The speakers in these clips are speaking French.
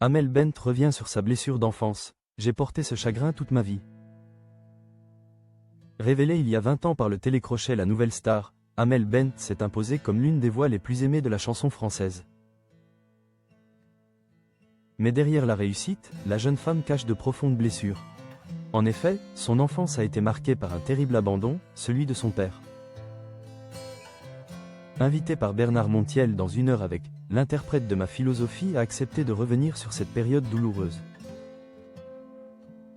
Amel Bent revient sur sa blessure d'enfance. J'ai porté ce chagrin toute ma vie. Révélée il y a 20 ans par le télécrochet La Nouvelle Star, Amel Bent s'est imposée comme l'une des voix les plus aimées de la chanson française. Mais derrière la réussite, la jeune femme cache de profondes blessures. En effet, son enfance a été marquée par un terrible abandon, celui de son père. Invité par Bernard Montiel dans Une heure avec, l'interprète de Ma philosophie a accepté de revenir sur cette période douloureuse.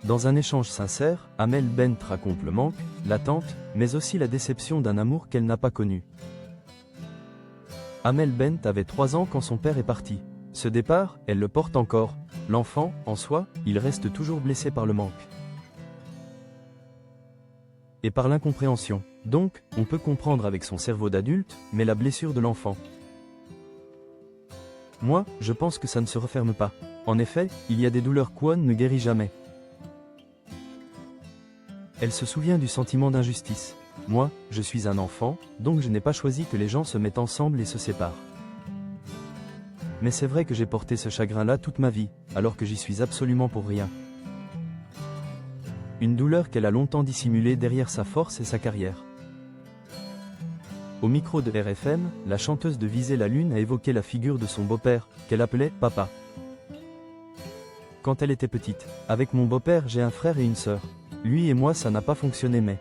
Dans un échange sincère, Amel Bent raconte le manque, l'attente, mais aussi la déception d'un amour qu'elle n'a pas connu. Amel Bent avait 3 ans quand son père est parti. Ce départ, elle le porte encore. L'enfant, en soi, il reste toujours blessé par le manque. Et par l'incompréhension. Donc, on peut comprendre avec son cerveau d'adulte, mais la blessure de l'enfant. Moi, je pense que ça ne se referme pas. En effet, il y a des douleurs qu'On ne guérit jamais. Elle se souvient du sentiment d'injustice. Moi, je suis un enfant, donc je n'ai pas choisi que les gens se mettent ensemble et se séparent. Mais c'est vrai que j'ai porté ce chagrin-là toute ma vie, alors que j'y suis absolument pour rien. Une douleur qu'elle a longtemps dissimulée derrière sa force et sa carrière. Au micro de RFM, la chanteuse de Viser la Lune a évoqué la figure de son beau-père, qu'elle appelait « papa ». Quand elle était petite, avec mon beau-père j'ai un frère et une sœur. Lui et moi ça n'a pas fonctionné mais...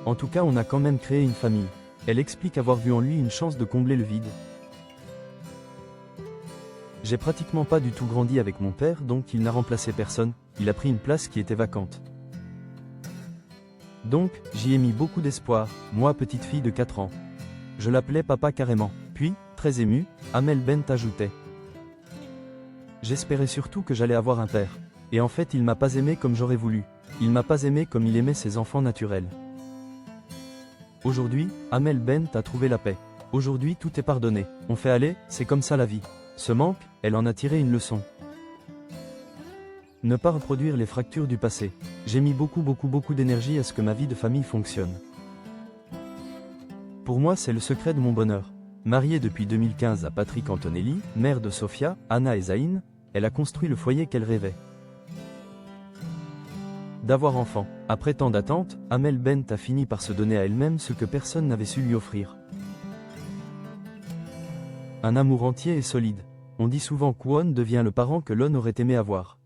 En tout cas on a quand même créé une famille. Elle explique avoir vu en lui une chance de combler le vide. J'ai pratiquement pas du tout grandi avec mon père donc il n'a remplacé personne, il a pris une place qui était vacante. Donc, j'y ai mis beaucoup d'espoir, moi petite fille de 4 ans. Je l'appelais papa carrément. Puis, très ému, Amel Bent ajoutait. J'espérais surtout que j'allais avoir un père. Et en fait il m'a pas aimé comme j'aurais voulu. Il m'a pas aimé comme il aimait ses enfants naturels. Aujourd'hui, Amel Bent a trouvé la paix. Aujourd'hui tout est pardonné. On fait aller, c'est comme ça la vie. Ce manque, elle en a tiré une leçon. Ne pas reproduire les fractures du passé. J'ai mis beaucoup d'énergie à ce que ma vie de famille fonctionne. Pour moi c'est le secret de mon bonheur. Mariée depuis 2015 à Patrick Antonelli, mère de Sophia, Anna et Zayn, elle a construit le foyer qu'elle rêvait d'avoir enfant. Après tant d'attentes, Amel Bent a fini par se donner à elle-même ce que personne n'avait su lui offrir. Un amour entier et solide. On dit souvent qu'On devient le parent que l'on aurait aimé avoir.